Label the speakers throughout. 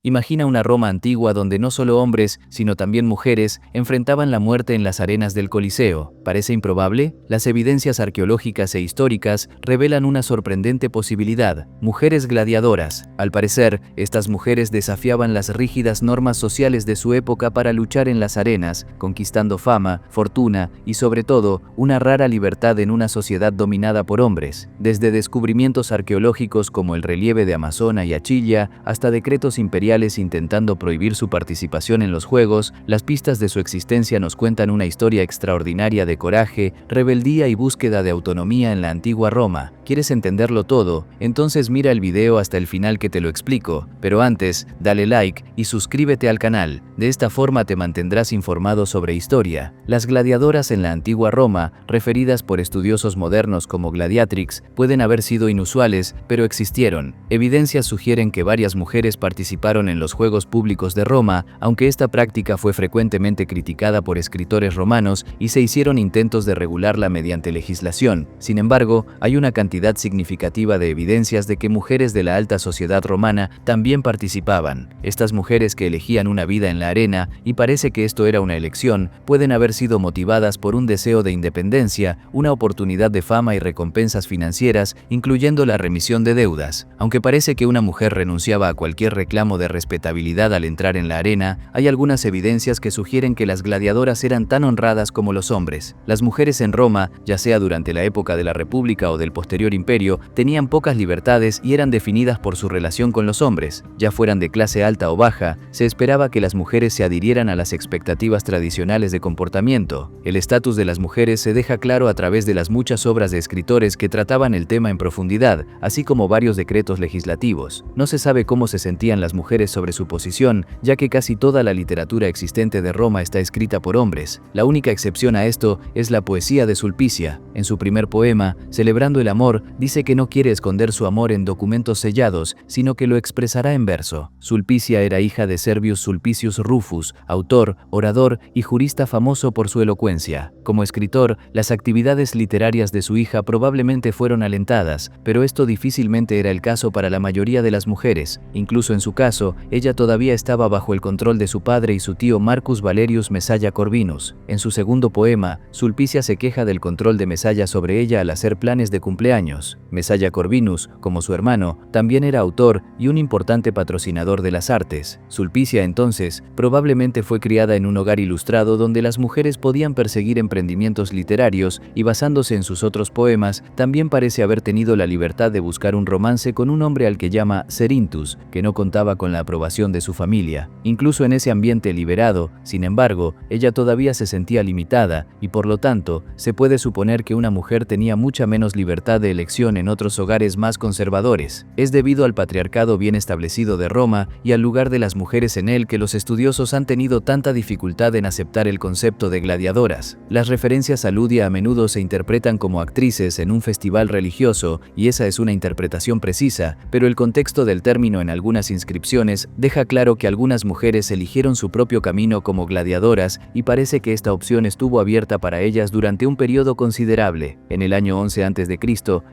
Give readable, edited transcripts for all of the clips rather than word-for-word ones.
Speaker 1: Imagina una Roma antigua donde no solo hombres, sino también mujeres, enfrentaban la muerte en las arenas del Coliseo. ¿Parece improbable? Las evidencias arqueológicas e históricas revelan una sorprendente posibilidad: mujeres gladiadoras. Al parecer, estas mujeres desafiaban las rígidas normas sociales de su época para luchar en las arenas, conquistando fama, fortuna y, sobre todo, una rara libertad en una sociedad dominada por hombres. Desde descubrimientos arqueológicos como el relieve de Amazona y Achilla, hasta decretos imperiales intentando prohibir su participación en los juegos, las pistas de su existencia nos cuentan una historia extraordinaria de coraje, rebeldía y búsqueda de autonomía en la antigua Roma. ¿Quieres entenderlo todo? Entonces mira el video hasta el final que te lo explico. Pero antes, dale like y suscríbete al canal. De esta forma te mantendrás informado sobre historia. Las gladiadoras en la antigua Roma, referidas por estudiosos modernos como gladiatrix, pueden haber sido inusuales, pero existieron. Evidencias sugieren que varias mujeres participaron en los Juegos Públicos de Roma, aunque esta práctica fue frecuentemente criticada por escritores romanos y se hicieron intentos de regularla mediante legislación. Sin embargo, hay una cantidad significativa de evidencias de que mujeres de la alta sociedad romana también participaban. Estas mujeres que elegían una vida en la arena, y parece que esto era una elección, pueden haber sido motivadas por un deseo de independencia, una oportunidad de fama y recompensas financieras, incluyendo la remisión de deudas. Aunque parece que una mujer renunciaba a cualquier reclamo de respetabilidad al entrar en la arena, hay algunas evidencias que sugieren que las gladiadoras eran tan honradas como los hombres. Las mujeres en Roma, ya sea durante la época de la República o del posterior imperio, tenían pocas libertades y eran definidas por su relación con los hombres. Ya fueran de clase alta o baja, se esperaba que las mujeres se adhirieran a las expectativas tradicionales de comportamiento. El estatus de las mujeres se deja claro a través de las muchas obras de escritores que trataban el tema en profundidad, así como varios decretos legislativos. No se sabe cómo se sentían las mujeres sobre su posición, ya que casi toda la literatura existente de Roma está escrita por hombres. La única excepción a esto es la poesía de Sulpicia. En su primer poema, Celebrando el amor, dice que no quiere esconder su amor en documentos sellados, sino que lo expresará en verso. Sulpicia era hija de Servius Sulpicius Rufus, autor, orador y jurista famoso por su elocuencia. Como escritor, las actividades literarias de su hija probablemente fueron alentadas, pero esto difícilmente era el caso para la mayoría de las mujeres. Incluso en su caso, ella todavía estaba bajo el control de su padre y su tío Marcus Valerius Mesalla Corvinus. En su segundo poema, Sulpicia se queja del control de Mesalla sobre ella al hacer planes de cumpleaños. Mesalla Corvinus, como su hermano, también era autor y un importante patrocinador de las artes. Sulpicia, entonces, probablemente fue criada en un hogar ilustrado donde las mujeres podían perseguir emprendimientos literarios y, basándose en sus otros poemas, también parece haber tenido la libertad de buscar un romance con un hombre al que llama Cerinthus, que no contaba con la aprobación de su familia. Incluso en ese ambiente liberado, sin embargo, ella todavía se sentía limitada y, por lo tanto, se puede suponer que una mujer tenía mucha menos libertad de elección en otros hogares más conservadores. Es debido al patriarcado bien establecido de Roma y al lugar de las mujeres en él que los estudiosos han tenido tanta dificultad en aceptar el concepto de gladiadoras. Las referencias a Ludia a menudo se interpretan como actrices en un festival religioso, y esa es una interpretación precisa, pero el contexto del término en algunas inscripciones deja claro que algunas mujeres eligieron su propio camino como gladiadoras, y parece que esta opción estuvo abierta para ellas durante un periodo considerable. En el año 11 a.C.,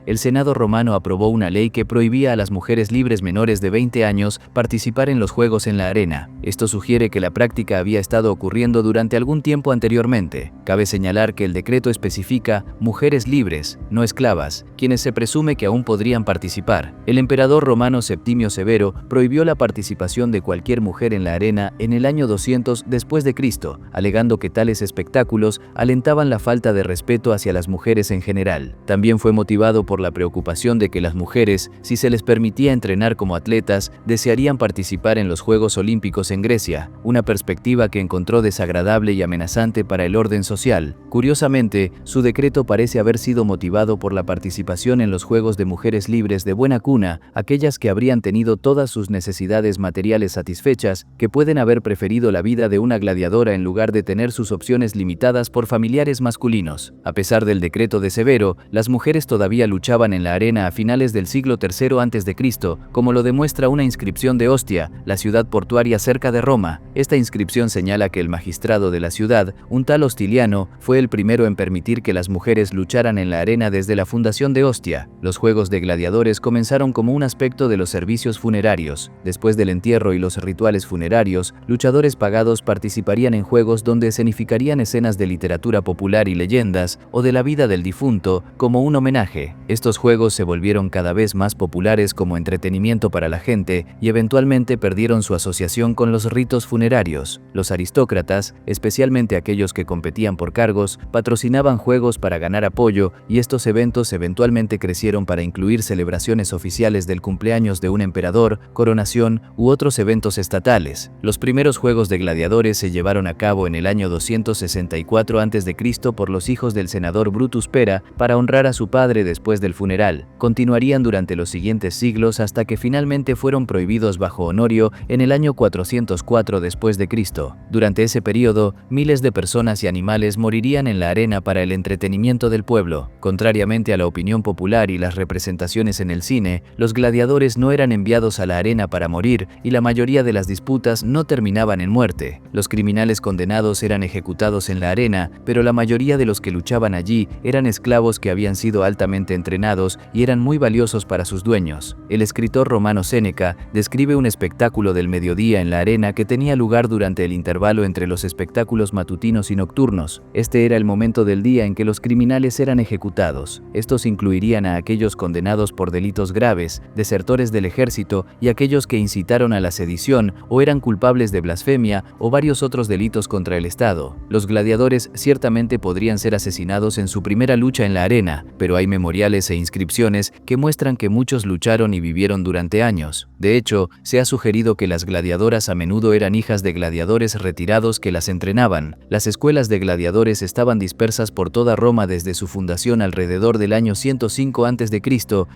Speaker 1: el Senado romano aprobó una ley que prohibía a las mujeres libres menores de 20 años participar en los juegos en la arena. Esto sugiere que la práctica había estado ocurriendo durante algún tiempo anteriormente. Cabe señalar que el decreto especifica mujeres libres, no esclavas, quienes se presume que aún podrían participar. El emperador romano Septimio Severo prohibió la participación de cualquier mujer en la arena en el año 200 después de Cristo, alegando que tales espectáculos alentaban la falta de respeto hacia las mujeres en general. También fue motivado por la preocupación de que las mujeres, si se les permitía entrenar como atletas, desearían participar en los Juegos Olímpicos en Grecia, una perspectiva que encontró desagradable y amenazante para el orden social. Curiosamente, su decreto parece haber sido motivado por la participación en los Juegos de mujeres libres de buena cuna, aquellas que habrían tenido todas sus necesidades materiales satisfechas, que pueden haber preferido la vida de una gladiadora en lugar de tener sus opciones limitadas por familiares masculinos. A pesar del decreto de Severo, las mujeres todavía luchaban en la arena a finales del siglo III a.C., como lo demuestra una inscripción de Ostia, la ciudad portuaria cerca de Roma. Esta inscripción señala que el magistrado de la ciudad, un tal Hostiliano, fue el primero en permitir que las mujeres lucharan en la arena desde la fundación de Ostia. Los juegos de gladiadores comenzaron como un aspecto de los servicios funerarios. Después de del entierro y los rituales funerarios, luchadores pagados participarían en juegos donde escenificarían escenas de literatura popular y leyendas o de la vida del difunto como un homenaje. Estos juegos se volvieron cada vez más populares como entretenimiento para la gente y eventualmente perdieron su asociación con los ritos funerarios. Los aristócratas, especialmente aquellos que competían por cargos, patrocinaban juegos para ganar apoyo y estos eventos eventualmente crecieron para incluir celebraciones oficiales del cumpleaños de un emperador, coronación u otros eventos estatales. Los primeros juegos de gladiadores se llevaron a cabo en el año 264 a.C. por los hijos del senador Brutus Pera para honrar a su padre después del funeral. Continuarían durante los siguientes siglos hasta que finalmente fueron prohibidos bajo Honorio en el año 404 después de Cristo. Durante ese periodo, miles de personas y animales morirían en la arena para el entretenimiento del pueblo. Contrariamente a la opinión popular y las representaciones en el cine, los gladiadores no eran enviados a la arena para morir y la mayoría de las disputas no terminaban en muerte. Los criminales condenados eran ejecutados en la arena, pero la mayoría de los que luchaban allí eran esclavos que habían sido altamente entrenados y eran muy valiosos para sus dueños. El escritor romano Séneca describe un espectáculo del mediodía en la arena que tenía lugar durante el intervalo entre los espectáculos matutinos y nocturnos. Este era el momento del día en que los criminales eran ejecutados. Estos incluirían a aquellos condenados por delitos graves, desertores del ejército y aquellos que incitaron a la sedición o eran culpables de blasfemia o varios otros delitos contra el Estado. Los gladiadores ciertamente podrían ser asesinados en su primera lucha en la arena, pero hay memoriales e inscripciones que muestran que muchos lucharon y vivieron durante años. De hecho, se ha sugerido que las gladiadoras a menudo eran hijas de gladiadores retirados que las entrenaban. Las escuelas de gladiadores estaban dispersas por toda Roma desde su fundación alrededor del año 105 a.C.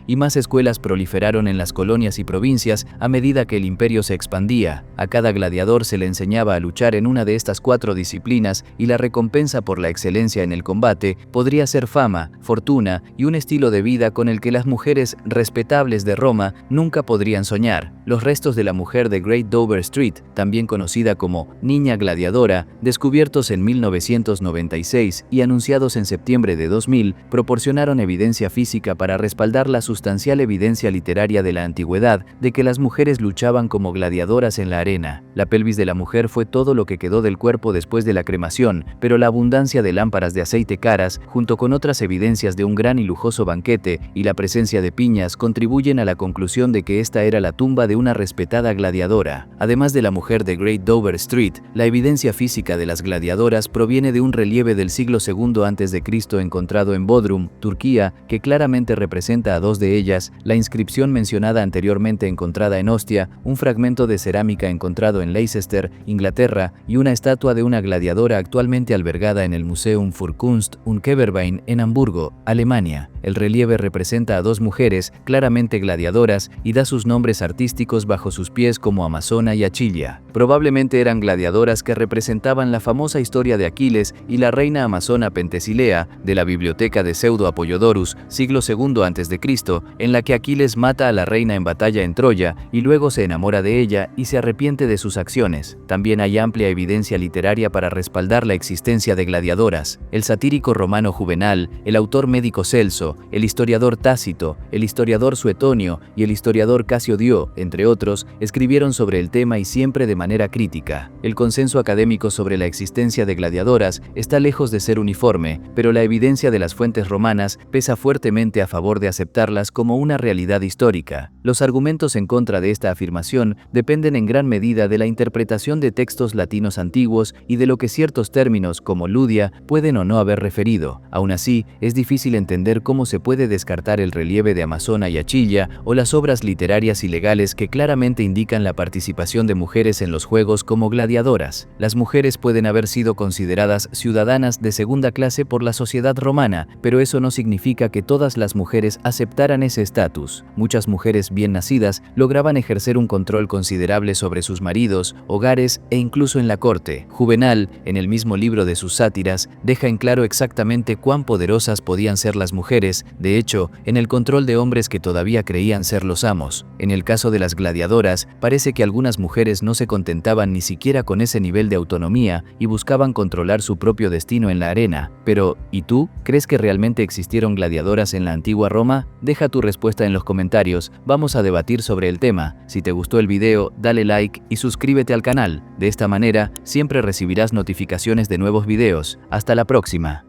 Speaker 1: y más escuelas proliferaron en las colonias y provincias a medida que el imperio se expandía. A cada gladiador se le enseñaba a luchar en una de estas 4 disciplinas y la recompensa por la excelencia en el combate podría ser fama, fortuna y un estilo de vida con el que las mujeres respetables de Roma nunca podrían soñar. Los restos de la mujer de Great Dover Street, también conocida como Niña Gladiadora, descubiertos en 1996 y anunciados en septiembre de 2000, proporcionaron evidencia física para respaldar la sustancial evidencia literaria de la antigüedad de que las mujeres luchaban como gladiadoras en la arena. La pelvis de la mujer fue todo lo que quedó del cuerpo después de la cremación, pero la abundancia de lámparas de aceite caras, junto con otras evidencias de un gran y lujoso banquete y la presencia de piñas, contribuyen a la conclusión de que esta era la tumba de una respetada gladiadora. Además de la mujer de Great Dover Street, la evidencia física de las gladiadoras proviene de un relieve del siglo II a.C. encontrado en Bodrum, Turquía, que claramente representa a 2 de ellas, la inscripción mencionada anteriormente encontrada en Ostia, un fragmento de cerámica encontrado en Leicester, Inglaterra, y una estatua de una gladiadora actualmente albergada en el Museum für Kunst und Gewerbein en Hamburgo, Alemania. El relieve representa a 2 mujeres, claramente gladiadoras, y da sus nombres artísticos bajo sus pies como Amazona y Achilia. Probablemente eran gladiadoras que representaban la famosa historia de Aquiles y la reina amazona Pentesilea, de la biblioteca de Pseudo Apollodorus, siglo II a.C., en la que Aquiles mata a la reina en batalla en Troya y luego se enamora de ella y se arrepiente de sus acciones. También hay amplia evidencia literaria para respaldar la existencia de gladiadoras. El satírico romano Juvenal, el autor médico Celso, el historiador Tácito, el historiador Suetonio y el historiador Casio Dio, entre otros, escribieron sobre el tema y siempre de manera crítica. El consenso académico sobre la existencia de gladiadoras está lejos de ser uniforme, pero la evidencia de las fuentes romanas pesa fuertemente a favor de aceptarlas como una realidad histórica. Los argumentos en contra de esta afirmación dependen en gran medida de la interpretación de textos latinos antiguos y de lo que ciertos términos, como ludia, pueden o no haber referido. Aún así, es difícil entender cómo se puede descartar el relieve de Amazona y Achilia o las obras literarias y legales que claramente indican la participación de mujeres en los juegos como gladiadoras. Las mujeres pueden haber sido consideradas ciudadanas de segunda clase por la sociedad romana, pero eso no significa que todas las mujeres aceptaran ese estatus. Muchas mujeres bien nacidas lograban ejercer un control considerable sobre sus maridos, hogares e incluso en la corte. Juvenal, en el mismo libro de sus sátiras, deja en claro exactamente cuán poderosas podían ser las mujeres, de hecho, en el control de hombres que todavía creían ser los amos. En el caso de las gladiadoras, parece que algunas mujeres no se contentaban ni siquiera con ese nivel de autonomía y buscaban controlar su propio destino en la arena. Pero, ¿y tú? ¿Crees que realmente existieron gladiadoras en la antigua Roma? Deja tu respuesta en los comentarios, vamos a debatir sobre el tema. Si te te gustó el video, dale like y suscríbete al canal. De esta manera, siempre recibirás notificaciones de nuevos videos. Hasta la próxima.